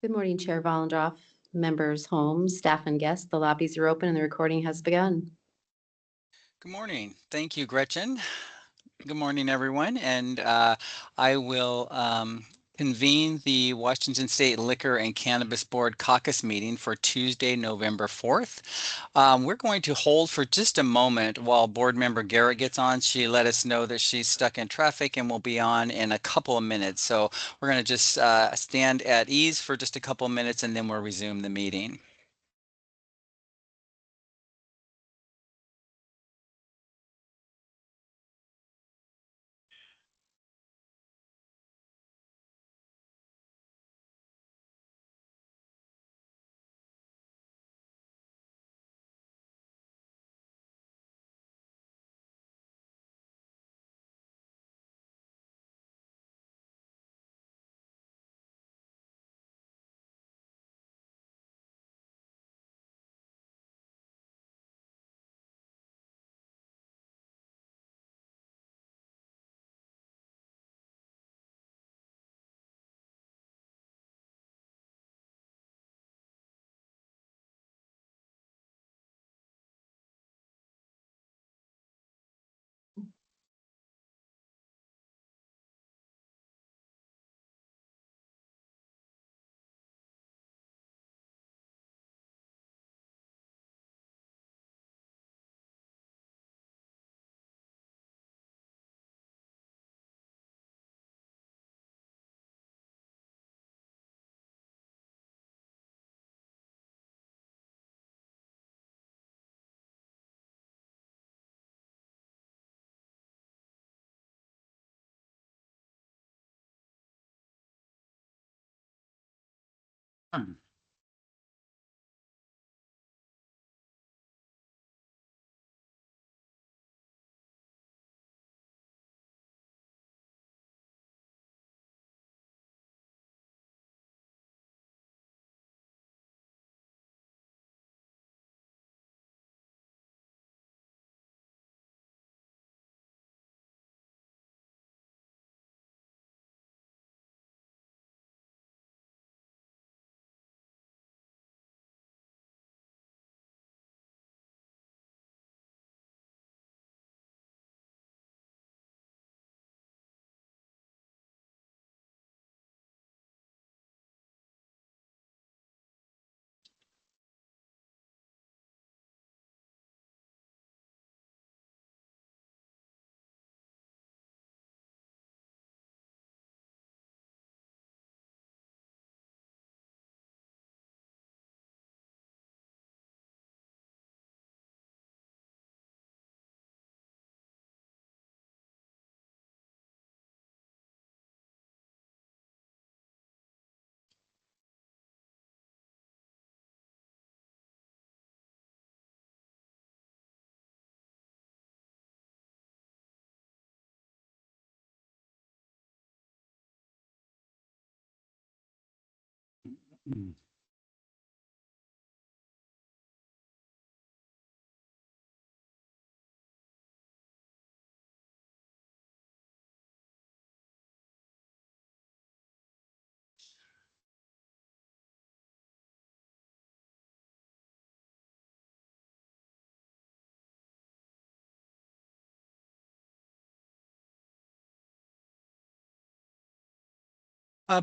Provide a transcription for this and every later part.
Good morning, Chair Volendroff, members, homes, staff, and guests. The lobbies are open and the recording has begun. Good morning. Thank you, Gretchen. Good morning, everyone. And I will convene the Washington State Liquor and Cannabis Board Caucus meeting for Tuesday, November 4th. We're going to hold for just a moment while Board Member Garrett gets on. She let us know that she's stuck in traffic and will be on in a couple of minutes. So we're going to just stand at ease for just a couple of minutes and then we'll resume the meeting.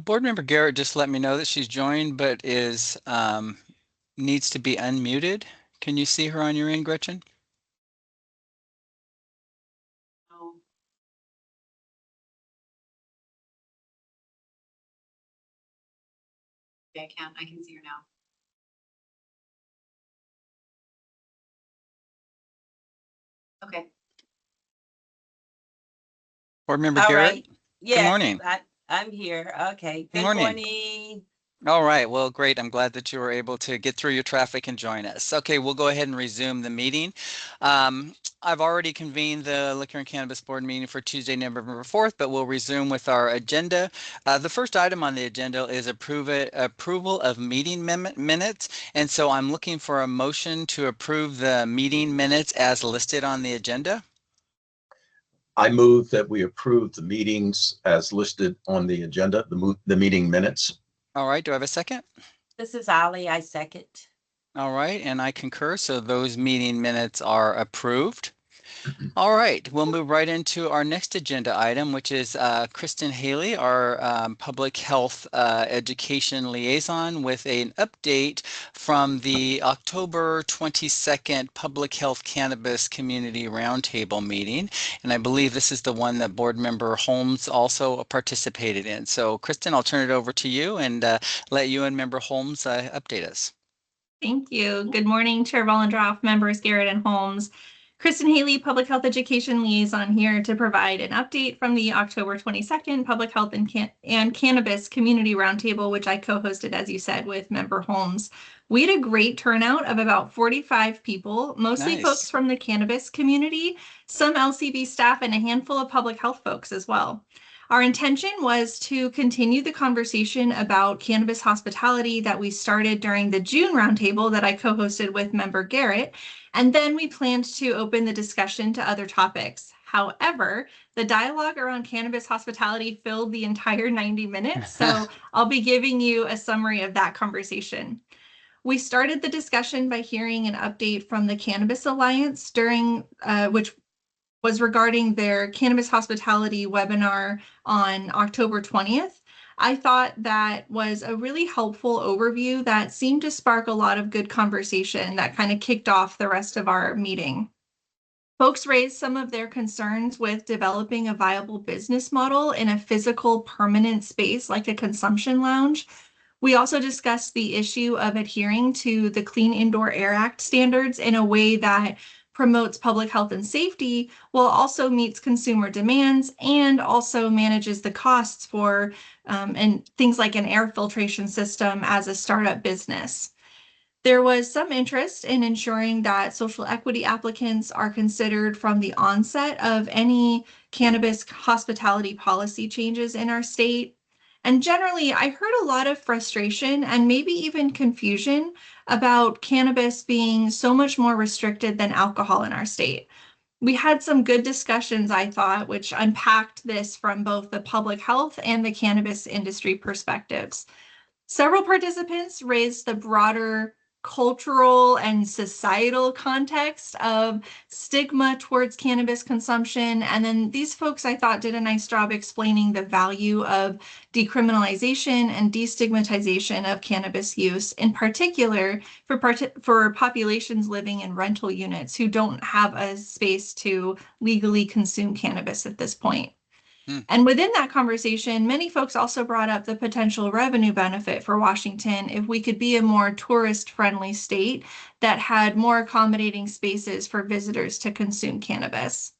Board Member Garrett just let me know that she's joined, but is needs to be unmuted. Can you see her on your end, Gretchen? Oh. Okay, I can see her now. Okay. Board Member All Garrett? right. Good Yes, morning. I'm here. Okay. Good Good morning. morning. All right, well, great. I'm glad that you were able to get through your traffic and join us. Okay, we'll go ahead and resume the meeting. I've already convened the Liquor and Cannabis Board meeting for Tuesday, November 4th, but we'll resume with our agenda. The first item on the agenda is approval of meeting minutes. And so I'm looking for a motion to approve the meeting minutes as listed on the agenda. I move that we approve the meetings as listed on the agenda, the meeting minutes. All right, do I have a second? This is Ali. I second. All right, and I concur. So those meeting minutes are approved. All right, we'll move right into our next agenda item, which is Kristen Haley, our public health education liaison, with an update from the October 22nd Public Health Cannabis Community Roundtable meeting. And I believe this is the one that Board Member Holmes also participated in. So Kristen, I'll turn it over to you and let you and Member Holmes update us. Thank you. Good morning, Chair Vollendroff, members Garrett and Holmes. Kristen Haley, Public Health Education Liaison, here to provide an update from the October 22nd Public Health and Cannabis Community Roundtable, which I co-hosted, as you said, with Member Holmes. We had a great turnout of about 45 people, mostly Nice. folks from the cannabis community, some LCB staff, and a handful of public health folks as well. Our intention was to continue the conversation about cannabis hospitality that we started during the June roundtable that I co-hosted with Member Garrett, and then we planned to open the discussion to other topics. However, the dialogue around cannabis hospitality filled the entire 90 minutes, so I'll be giving you a summary of that conversation. We started the discussion by hearing an update from the Cannabis Alliance during which was regarding their cannabis hospitality webinar on October 20th. I thought that was a really helpful overview that seemed to spark a lot of good conversation that kind of kicked off the rest of our meeting. Folks raised some of their concerns with developing a viable business model in a physical permanent space like a consumption lounge. We also discussed the issue of adhering to the Clean Indoor Air Act standards in a way that promotes public health and safety while also meets consumer demands and also manages the costs for and things like an air filtration system as a startup business. There was some interest in ensuring that social equity applicants are considered from the onset of any cannabis hospitality policy changes in our state. And generally, I heard a lot of frustration and maybe even confusion about cannabis being so much more restricted than alcohol in our state. We had some good discussions, I thought, which unpacked this from both the public health and the cannabis industry perspectives. Several participants raised the broader cultural and societal context of stigma towards cannabis consumption. And then these folks, I thought, did a nice job explaining the value of decriminalization and destigmatization of cannabis use, in particular for populations living in rental units who don't have a space to legally consume cannabis at this point. And within that conversation, many folks also brought up the potential revenue benefit for Washington if we could be a more tourist-friendly state that had more accommodating spaces for visitors to consume cannabis.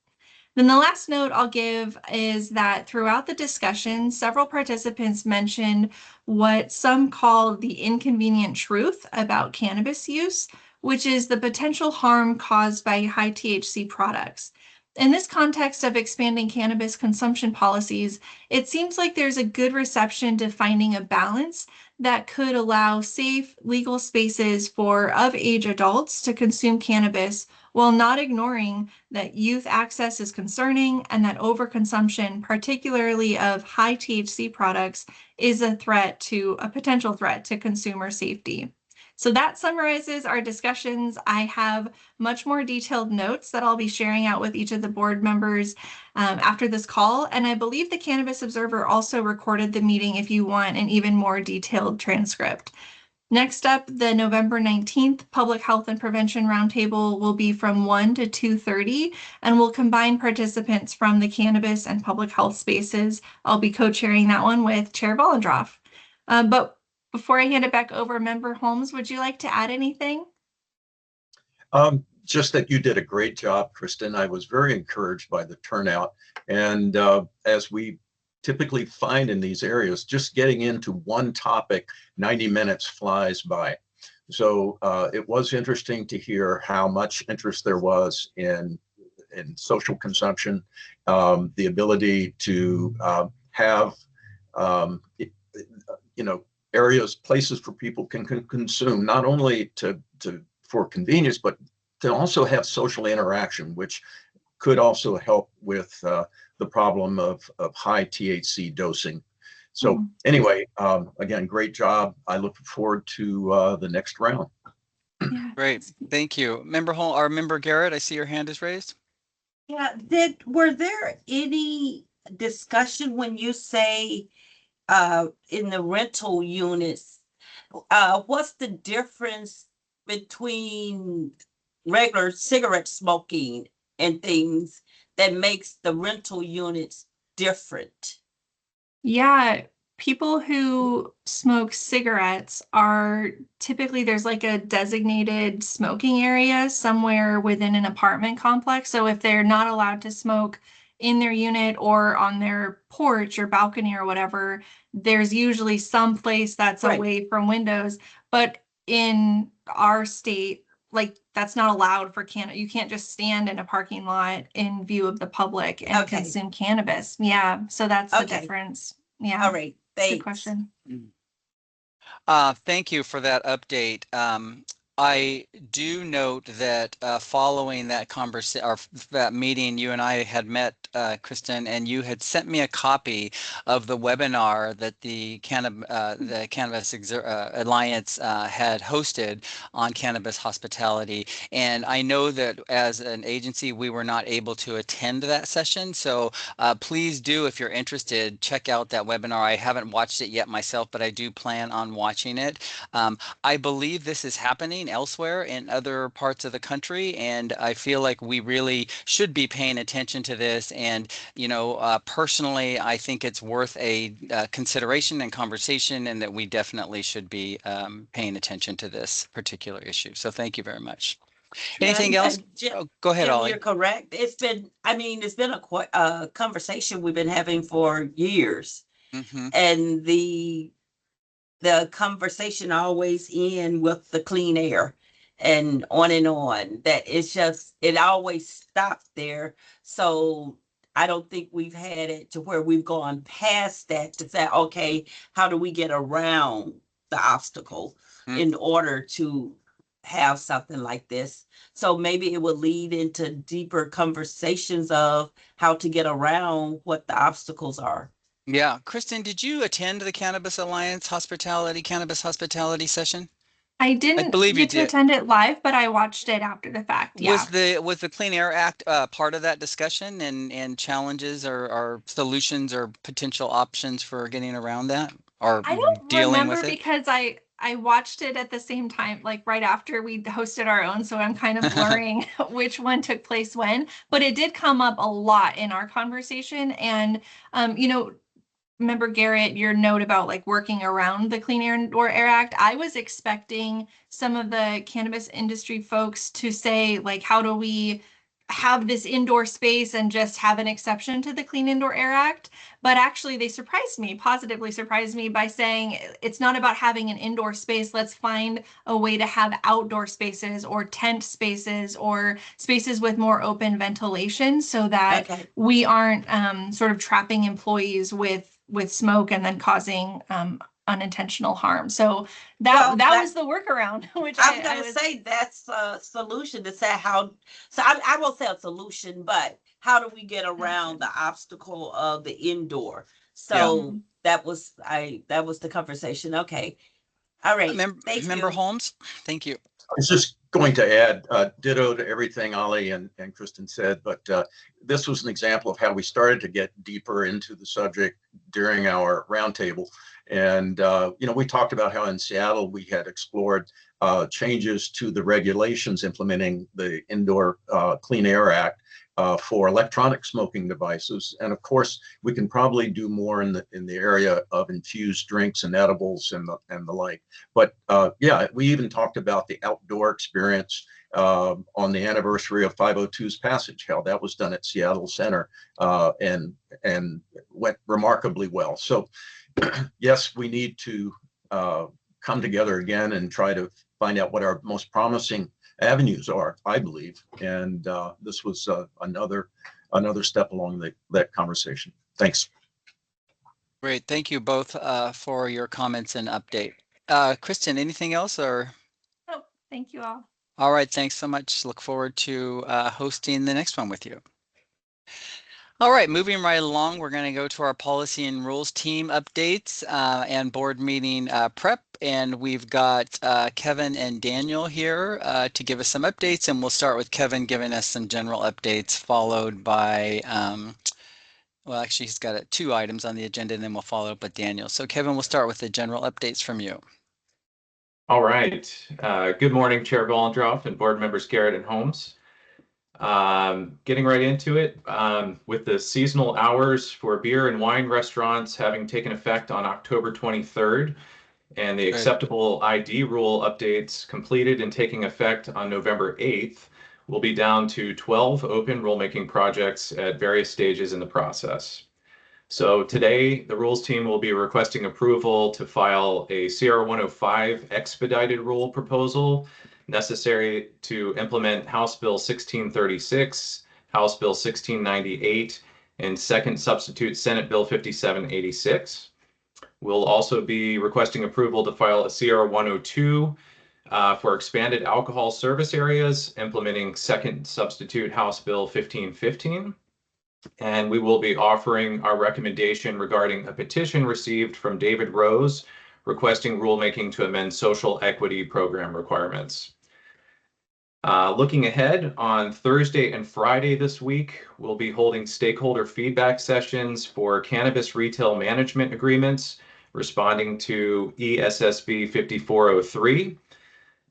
Then the last note I'll give is that throughout the discussion, several participants mentioned what some call the inconvenient truth about cannabis use, which is the potential harm caused by high THC products. In this context of expanding cannabis consumption policies, it seems like there's a good reception to finding a balance that could allow safe, legal spaces for of-age adults to consume cannabis while not ignoring that youth access is concerning and that overconsumption, particularly of high THC products, is a potential threat to consumer safety. So that summarizes our discussions. I have much more detailed notes that I'll be sharing out with each of the board members after this call. And I believe the Cannabis Observer also recorded the meeting if you want an even more detailed transcript. Next up, the November 19th Public Health and Prevention Roundtable will be from 1 to 2:30, and we'll combine participants from the cannabis and public health spaces. I'll be co-chairing that one with Chair Vollendroff. But before I hand it back over, Member Holmes, would you like to add anything? Just that you did a great job, Kristen. I was very encouraged by the turnout. And as we typically find in these areas, just getting into one topic, 90 minutes flies by. So it was interesting to hear how much interest there was in social consumption, the ability to have, areas, places for people can consume, not only for convenience, but to also have social interaction, which could also help with the problem of high THC dosing. So Mhm. anyway, again, great job. I look forward to the next round. Yeah. Great. Thank you. Member Garrett, I see your hand is raised. Yeah, were there any discussion when you say in the rental units, what's the difference between regular cigarette smoking and things that makes the rental units different? Yeah, people who smoke cigarettes are typically there's like a designated smoking area somewhere within an apartment complex. So if they're not allowed to smoke in their unit or on their porch or balcony or whatever, there's usually some place that's Right. away from windows. But in our state, like that's not allowed for you can't just stand in a parking lot in view of the public and Okay. consume cannabis. Yeah, so that's the Okay. difference. Yeah, All right, good thanks. question. Thank you for that update. I do note that following that that meeting, you and I had met, Kristen, and you had sent me a copy of the webinar that the Cannabis Alliance had hosted on cannabis hospitality. And I know that as an agency, we were not able to attend that session. So please do, if you're interested, check out that webinar. I haven't watched it yet myself, but I do plan on watching it. I believe this is happening elsewhere in other parts of the country, and I feel like we really should be paying attention to this. And personally, I think it's worth a consideration and conversation, and that we definitely should be paying attention to this particular issue. So thank you very much. Anything else? Oh, go ahead, Jim, Ollie. you're correct. It's been a conversation we've been having for years, Mm-hmm. and the conversation always end with the clean air and on and on. That it's just, it always stopped there. So I don't think we've had it to where we've gone past that to say, okay, how do we get around the obstacle in order to have something like this? So maybe it will lead into deeper conversations of how to get around what the obstacles are. Yeah. Kristen, did you attend the Cannabis Alliance cannabis hospitality session? I I didn't believe you get to did. attend it live, but I watched it after the fact. Yeah. Was the Clean Air Act part of that discussion, and challenges or solutions or potential options for getting around that or I don't dealing remember with it? because I watched it at the same time, like right after we hosted our own. So I'm kind of blurring which one took place when, but it did come up a lot in our conversation. And, remember Garrett, your note about like working around the Clean Air Act. I was expecting some of the cannabis industry folks to say, like, how do we have this indoor space and just have an exception to the Clean Indoor Air Act? But actually they positively surprised me by saying it's not about having an indoor space. Let's find a way to have outdoor spaces or tent spaces or spaces with more open ventilation so that Okay. we aren't sort of trapping employees with smoke and then causing unintentional harm. So that was the workaround, which I was gonna say that's a solution to say how. So I won't say a solution, but how do we get around the obstacle of the indoor? So that was the conversation. Okay, all right. Thank Member you. Holmes, thank you. I was just going to add ditto to everything Ollie and Kristen said, but this was an example of how we started to get deeper into the subject during our roundtable. And, we talked about how in Seattle we had explored changes to the regulations implementing the Indoor Clean Air Act for electronic smoking devices. And of course, we can probably do more in the area of infused drinks and edibles and the like. But yeah, we even talked about the outdoor experience on the anniversary of 502's passage, how that was done at Seattle Center and went remarkably well. So yes, we need to come together again and try to find out what our most promising avenues are, I believe. And this was another step along that conversation. Thanks. Great. Thank you both for your comments and update. Kristen, anything else or? Oh, thank you all. All right. Thanks so much. Look forward to hosting the next one with you. All right, moving right along, we're going to go to our policy and rules team updates and board meeting prep. And we've got Kevin and Daniel here to give us some updates. And we'll start with Kevin giving us some general updates, followed by, well, actually, he's got two items on the agenda, and then we'll follow up with Daniel. So Kevin, we'll start with the general updates from you. All right. Good morning, Chair Volandroff and board members Garrett and Holmes. Getting right into it, with the seasonal hours for beer and wine restaurants having taken effect on October 23rd, and the acceptable ID rule updates completed and taking effect on November 8th, we'll be down to 12 open rulemaking projects at various stages in the process. So today, the rules team will be requesting approval to file a CR 105 expedited rule proposal necessary to implement House Bill 1636, House Bill 1698, and second substitute Senate Bill 5786. We'll also be requesting approval to file a CR 102 for expanded alcohol service areas, implementing second substitute House Bill 1515. And we will be offering our recommendation regarding a petition received from David Rose requesting rulemaking to amend social equity program requirements. Looking ahead, on Thursday and Friday this week, we'll be holding stakeholder feedback sessions for cannabis retail management agreements, responding to ESSB 5403.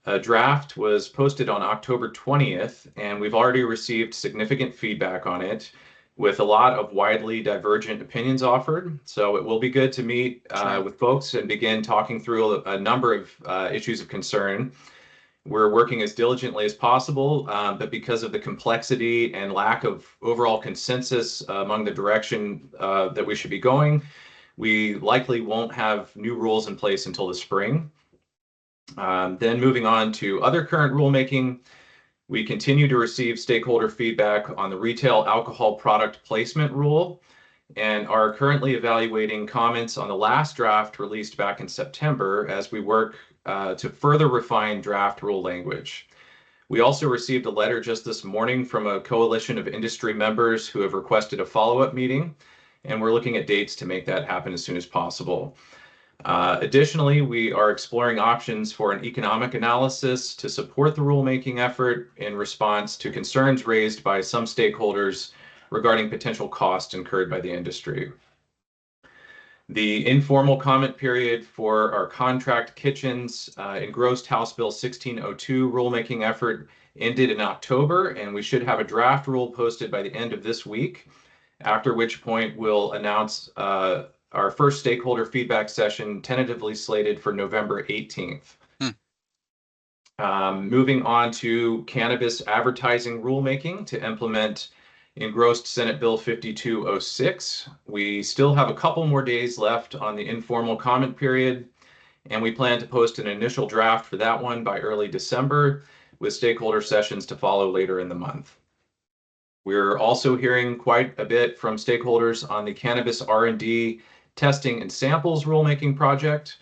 A draft was posted on October 20th, and we've already received significant feedback on it, with a lot of widely divergent opinions offered. So it will be good to meet with folks and begin talking through a number of issues of concern. We're working as diligently as possible, but because of the complexity and lack of overall consensus among the direction that we should be going, we likely won't have new rules in place until the spring. Then moving on to other current rulemaking, we continue to receive stakeholder feedback on the retail alcohol product placement rule and are currently evaluating comments on the last draft released back in September as we work to further refine draft rule language. We also received a letter just this morning from a coalition of industry members who have requested a follow-up meeting, and we're looking at dates to make that happen as soon as possible. Additionally, we are exploring options for an economic analysis to support the rulemaking effort in response to concerns raised by some stakeholders regarding potential costs incurred by the industry. The informal comment period for our contract kitchens engrossed House Bill 1602 rulemaking effort ended in October, and we should have a draft rule posted by the end of this week, after which point we'll announce our first stakeholder feedback session tentatively slated for November 18th. Moving on to cannabis advertising rulemaking to implement engrossed Senate Bill 5206. We still have a couple more days left on the informal comment period, and we plan to post an initial draft for that one by early December, with stakeholder sessions to follow later in the month. We're also hearing quite a bit from stakeholders on the cannabis R&D testing and samples rulemaking project.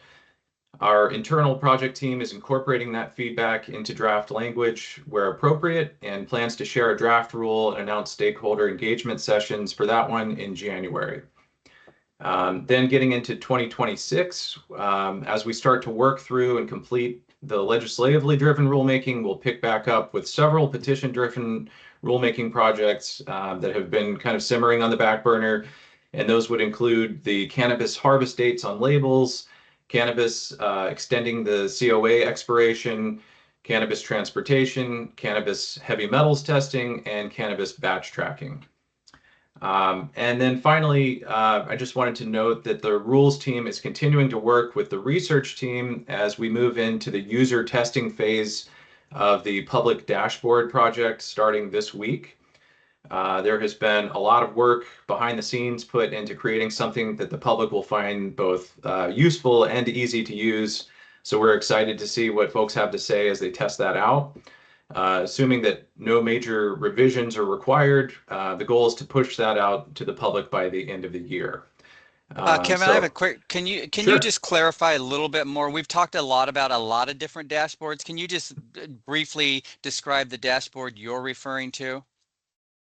Our internal project team is incorporating that feedback into draft language where appropriate and plans to share a draft rule and announce stakeholder engagement sessions for that one in January. Then getting into 2026, as we start to work through and complete the legislatively driven rulemaking, we'll pick back up with several petition-driven rulemaking projects that have been kind of simmering on the back burner. And those would include the cannabis harvest dates on labels, cannabis extending the COA expiration, cannabis transportation, cannabis heavy metals testing, and cannabis batch tracking. And then finally, I just wanted to note that the rules team is continuing to work with the research team as we move into the user testing phase of the public dashboard project starting this week. There has been a lot of work behind the scenes put into creating something that the public will find both useful and easy to use. So we're excited to see what folks have to say as they test that out. Assuming that no major revisions are required, the goal is to push that out to the public by the end of the year. Kevin, I have a quick, can you just clarify a little bit more? We've talked a lot about a lot of different dashboards. Can you just briefly describe the dashboard you're referring to?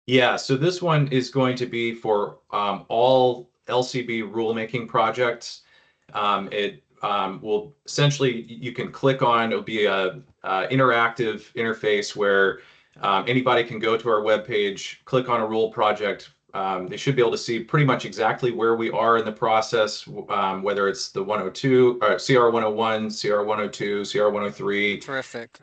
Yeah, so this one is going to be for all LCB rulemaking projects. It will essentially, you can click on, it'll be a interactive interface where anybody can go to our webpage, click on a rule project. They should be able to see pretty much exactly where we are in the process, whether it's the 102, or CR 101, CR 102, CR 103. Terrific.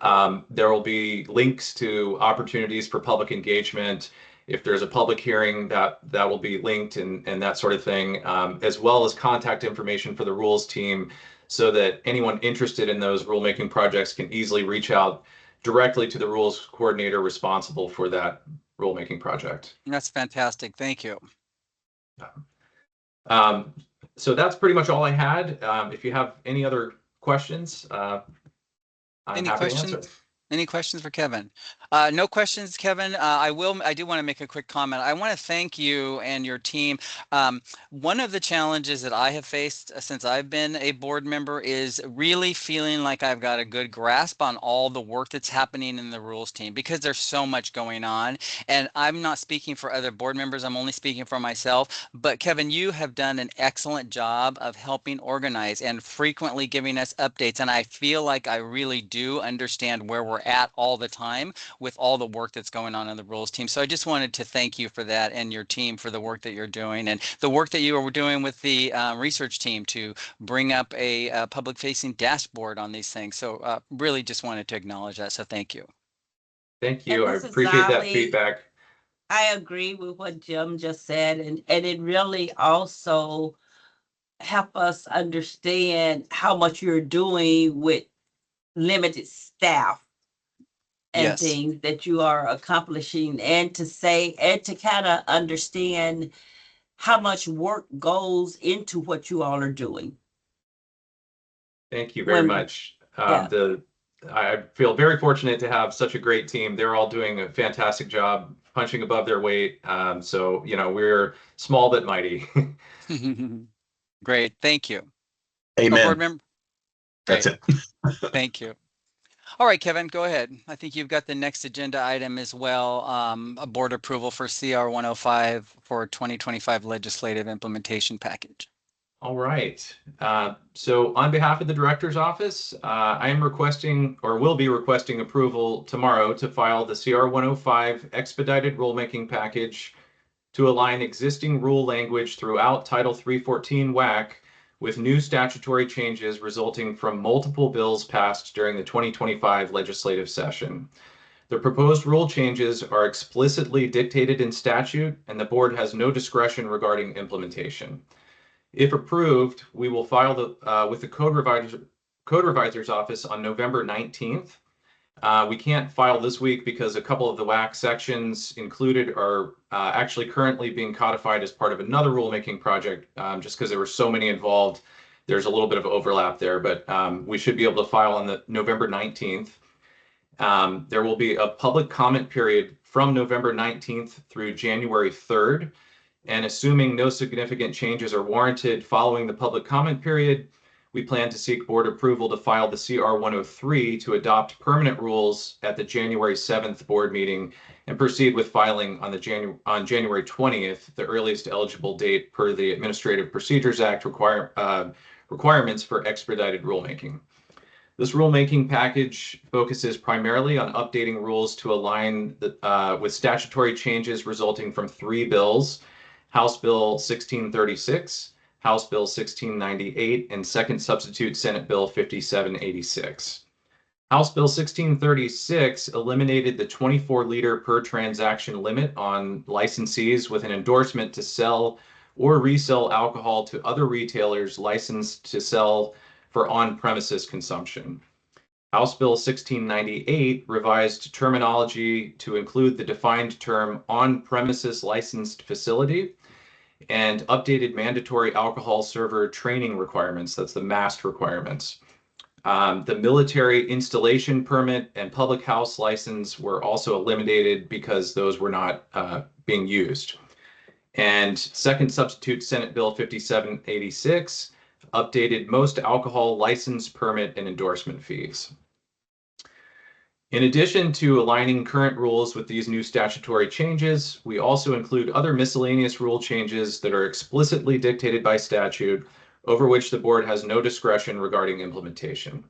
There will be links to opportunities for public engagement. If there's a public hearing, that will be linked and that sort of thing, as well as contact information for the rules team, so that anyone interested in those rulemaking projects can easily reach out directly to the rules coordinator responsible for that rulemaking project. That's fantastic. Thank you. So that's pretty much all I had. If you have any other questions, I'm Any happy to questions? answer. Any questions for Kevin? No questions, Kevin. I do want to make a quick comment. I want to thank you and your team. One of the challenges that I have faced since I've been a board member is really feeling like I've got a good grasp on all the work that's happening in the rules team, because there's so much going on. And I'm not speaking for other board members, I'm only speaking for myself. But Kevin, you have done an excellent job of helping organize and frequently giving us updates. And I feel like I really do understand where we're at all the time with all the work that's going on in the rules team. So I just wanted to thank you for that, and your team for the work that you're doing, and the work that you are doing with the research team to bring up a public facing dashboard on these things. So really just wanted to acknowledge that. So thank you. Thank you. I Mrs. appreciate that Zolli, feedback. I agree with what Jim just said, and it really also help us understand how much you're doing with limited staff and Yes. things that you are accomplishing, and to say and to kind of understand how much work goes into what you all are doing. Thank you very When- much. yeah. I feel very fortunate to have such a great team. They're all doing a fantastic job, punching above their weight. So, you know, we're small but mighty. Great. Thank you. Board Amen. member. That's Great. it. Thank you. All right, Kevin, go ahead. I think you've got the next agenda item as well, a board approval for CR 105 for 2025 legislative implementation package. All right. So on behalf of the director's office, I am requesting, or will be requesting, approval tomorrow to file the CR 105 expedited rulemaking package to align existing rule language throughout Title 314 WAC with new statutory changes resulting from multiple bills passed during the 2025 legislative session. The proposed rule changes are explicitly dictated in statute, and the board has no discretion regarding implementation. If approved, we will file with the Code Revisor's Office on November 19th. We can't file this week because a couple of the WAC sections included are actually currently being codified as part of another rulemaking project, just because there were so many involved. There's a little bit of overlap there, but we should be able to file on the November 19th. There will be a public comment period from November 19th through January 3rd. And assuming no significant changes are warranted following the public comment period, we plan to seek board approval to file the CR 103 to adopt permanent rules at the January 7th board meeting and proceed with filing on January 20th, the earliest eligible date per the Administrative Procedures Act requirements for expedited rulemaking. This rulemaking package focuses primarily on updating rules to align with statutory changes resulting from 3 bills: House Bill 1636, House Bill 1698, and second substitute Senate Bill 5786. House Bill 1636 eliminated the 24-liter per transaction limit on licensees with an endorsement to sell or resell alcohol to other retailers licensed to sell for on-premises consumption. House Bill 1698 revised terminology to include the defined term on-premises licensed facility and updated mandatory alcohol server training requirements. That's the MAST requirements. The military installation permit and public house license were also eliminated because those were not being used. And second substitute Senate Bill 5786 updated most alcohol license, permit, and endorsement fees. In addition to aligning current rules with these new statutory changes, we also include other miscellaneous rule changes that are explicitly dictated by statute, over which the board has no discretion regarding implementation.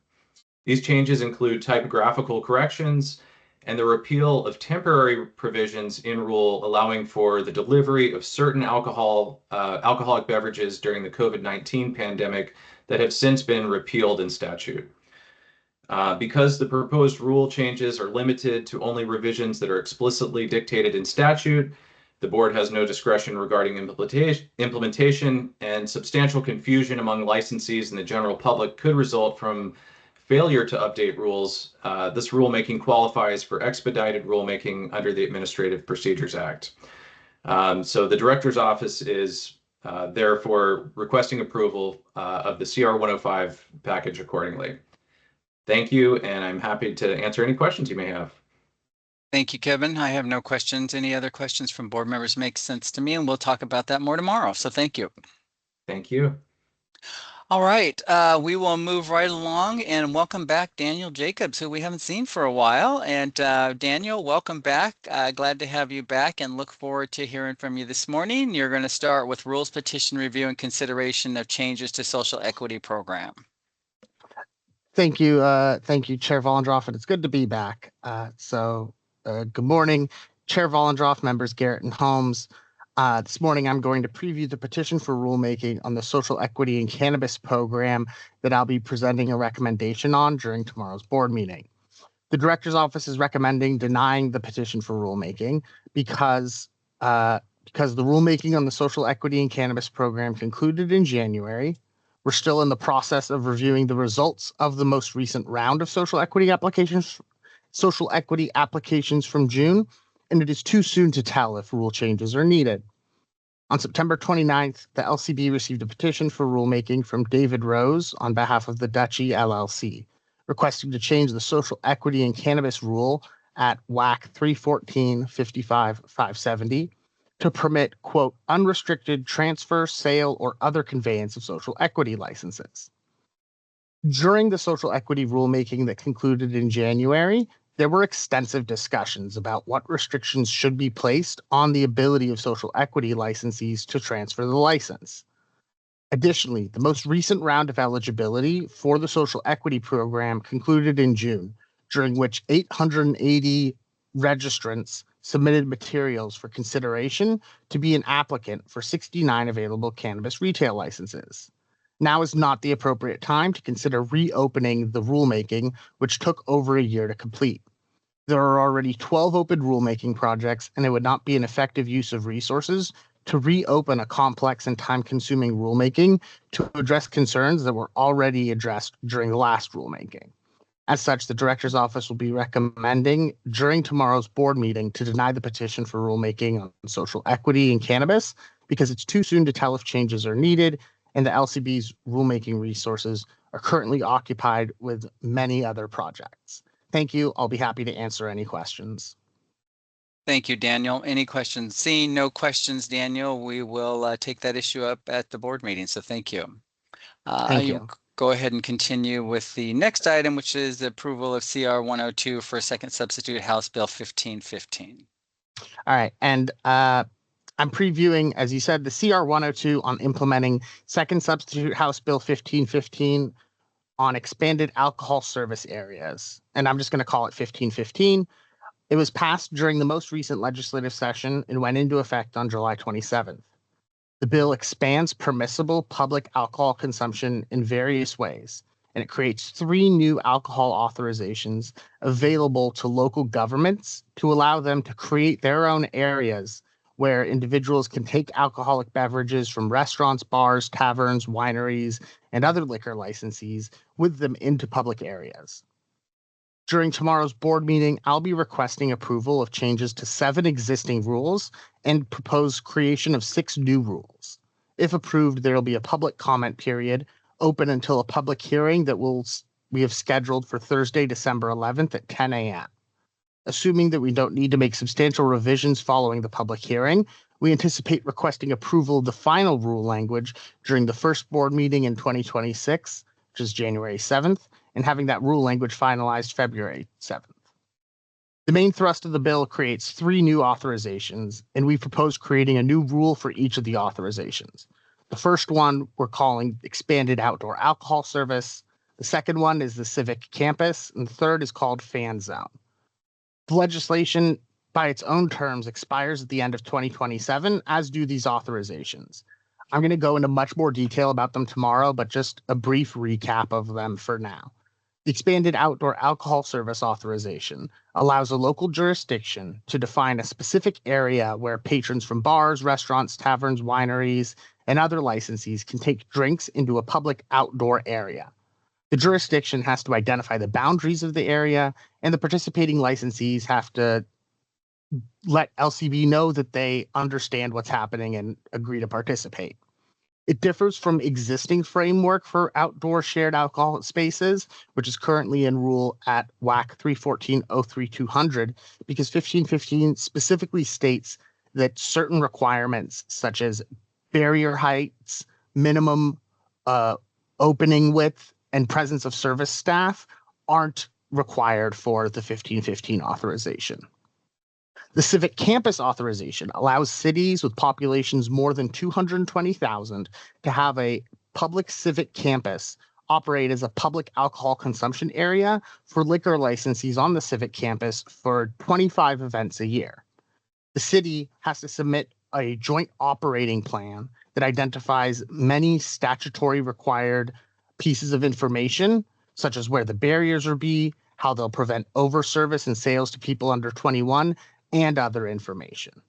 These changes include typographical corrections and the repeal of temporary provisions in rule allowing for the delivery of certain alcoholic beverages during the COVID-19 pandemic that have since been repealed in statute. Because the proposed rule changes are limited to only revisions that are explicitly dictated in statute, the board has no discretion regarding implementation, and substantial confusion among licensees and the general public could result from failure to update rules. This rulemaking qualifies for expedited rulemaking under the Administrative Procedures Act. So the Director's Office is therefore requesting approval of the CR 105 package accordingly. Thank you, and I'm happy to answer any questions you may have. Thank you, Kevin. I have no questions. Any other questions from board members makes sense to me, and we'll talk about that more tomorrow. So thank you. Thank you. All right, we will move right along and welcome back Daniel Jacobs, who we haven't seen for a while. And Daniel, welcome back. Glad to have you back and look forward to hearing from you this morning. You're going to start with rules petition review and consideration of changes to social equity program. Thank you, Chair Vollendroff, and it's good to be back. Good morning, Chair Vollendroff, members Garrett and Holmes. This morning, I'm going to preview the petition for rulemaking on the social equity and cannabis program that I'll be presenting a recommendation on during tomorrow's board meeting. The Director's Office is recommending denying the petition for rulemaking because the rulemaking on the social equity and cannabis program concluded in January. We're still in the process of reviewing the results of the most recent round of social equity applications from June, and it is too soon to tell if rule changes are needed. On September 29th, the LCB received a petition for rulemaking from David Rose on behalf of the Duchy LLC, requesting to change the social equity and cannabis rule at WAC 314-55-570 to permit, quote, unrestricted transfer, sale, or other conveyance of social equity licenses. During the social equity rulemaking that concluded in January, there were extensive discussions about what restrictions should be placed on the ability of social equity licensees to transfer the license. Additionally, the most recent round of eligibility for the social equity program concluded in June, during which 880 registrants submitted materials for consideration to be an applicant for 69 available cannabis retail licenses. Now is not the appropriate time to consider reopening the rulemaking, which took over a year to complete. There are already 12 open rulemaking projects, and it would not be an effective use of resources to reopen a complex and time-consuming rulemaking to address concerns that were already addressed during the last rulemaking. As such, the Director's Office will be recommending during tomorrow's board meeting to deny the petition for rulemaking on social equity and cannabis because it's too soon to tell if changes are needed, and the LCB's rulemaking resources are currently occupied with many other projects. Thank you. I'll be happy to answer any questions. Thank you, Daniel. Any questions? Seeing no questions, Daniel, we will take that issue up at the board meeting. So thank you. Thank you. Go ahead and continue with the next item, which is the approval of CR 102 for a second substitute House Bill 1515. All right. And I'm previewing, as you said, the CR 102 on implementing second substitute House Bill 1515 on expanded alcohol service areas. And I'm just going to call it 1515. It was passed during the most recent legislative session and went into effect on July 27th. The bill expands permissible public alcohol consumption in various ways, and it creates 3 new alcohol authorizations available to local governments to allow them to create their own areas where individuals can take alcoholic beverages from restaurants, bars, taverns, wineries, and other liquor licensees with them into public areas. During tomorrow's board meeting, I'll be requesting approval of changes to 7 existing rules and propose creation of 6 new rules. If approved, there will be a public comment period open until a public hearing that we have scheduled for Thursday, December 11th at 10 a.m. Assuming that we don't need to make substantial revisions following the public hearing, we anticipate requesting approval of the final rule language during the first board meeting in 2026, which is January 7th, and having that rule language finalized February 7th. The main thrust of the bill creates 3 new authorizations, and we propose creating a new rule for each of the authorizations. The first one we're calling expanded outdoor alcohol service. The second one is the civic campus, and the third is called fan zone. The legislation, by its own terms, expires at the end of 2027, as do these authorizations. I'm going to go into much more detail about them tomorrow, but just a brief recap of them for now. The expanded outdoor alcohol service authorization allows a local jurisdiction to define a specific area where patrons from bars, restaurants, taverns, wineries, and other licensees can take drinks into a public outdoor area. The jurisdiction has to identify the boundaries of the area, and the participating licensees have to let LCB know that they understand what's happening and agree to participate. It differs from existing framework for outdoor shared alcohol spaces, which is currently in rule at WAC 314.03.200, because 1515 specifically states that certain requirements, such as barrier heights, minimum opening width, and presence of service staff, aren't required for the 1515 authorization. The civic campus authorization allows cities with populations more than 220,000 to have a public civic campus operate as a public alcohol consumption area for liquor licensees on the civic campus for 25 events a year. The city has to submit a joint operating plan that identifies many statutory required pieces of information, such as where the barriers will be, how they'll prevent over-service and sales to people under 21, and other information.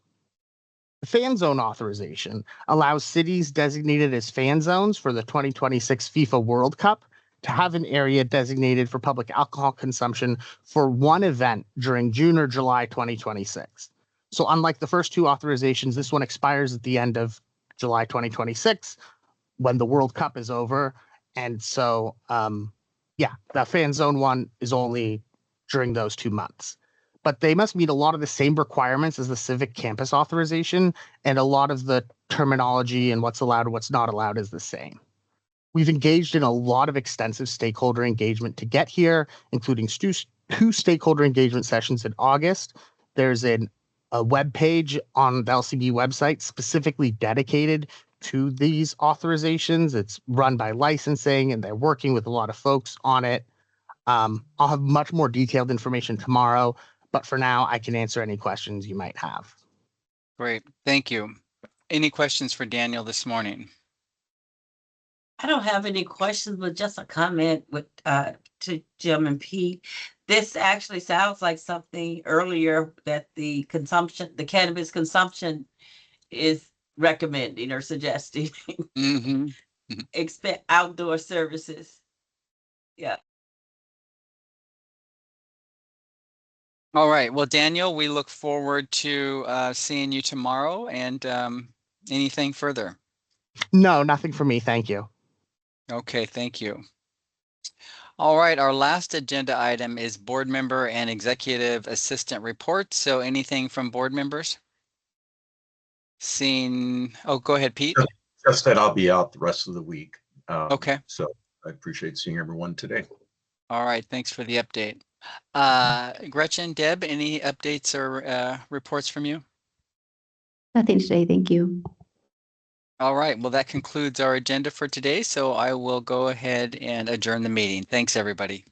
The fan zone authorization allows cities designated as fan zones for the 2026 FIFA World Cup to have an area designated for public alcohol consumption for one event during June or July 2026. So unlike the first 2 authorizations, this one expires at the end of July 2026 when the World Cup is over. And so, the fan zone one is only during those 2 months. But they must meet a lot of the same requirements as the civic campus authorization, and a lot of the terminology and what's allowed and what's not allowed is the same. We've engaged in a lot of extensive stakeholder engagement to get here, including 2 stakeholder engagement sessions in August. There's a web page on the LCB website specifically dedicated to these authorizations. It's run by licensing, and they're working with a lot of folks on it. I'll have much more detailed information tomorrow, but for now, I can answer any questions you might have. Great, thank you. Any questions for Daniel this morning? I don't have any questions, but just a comment with to Jim and Pete. This actually sounds like something earlier that the cannabis consumption is recommending or suggesting. Mm-hmm. Expect outdoor services. Yeah. All right. Well, Daniel, we look forward to seeing you tomorrow. And anything further? No, nothing for me. Thank you. Okay, thank you. All right. Our last agenda item is board member and executive assistant reports. So anything from board members? Go ahead, Pete. Just that I'll be out the rest of the week. Okay. So I appreciate seeing everyone today. All right. Thanks for the update. Gretchen, Deb, any updates or reports from you? Nothing today, thank you. All right. Well, that concludes our agenda for today. So I will go ahead and adjourn the meeting. Thanks, everybody.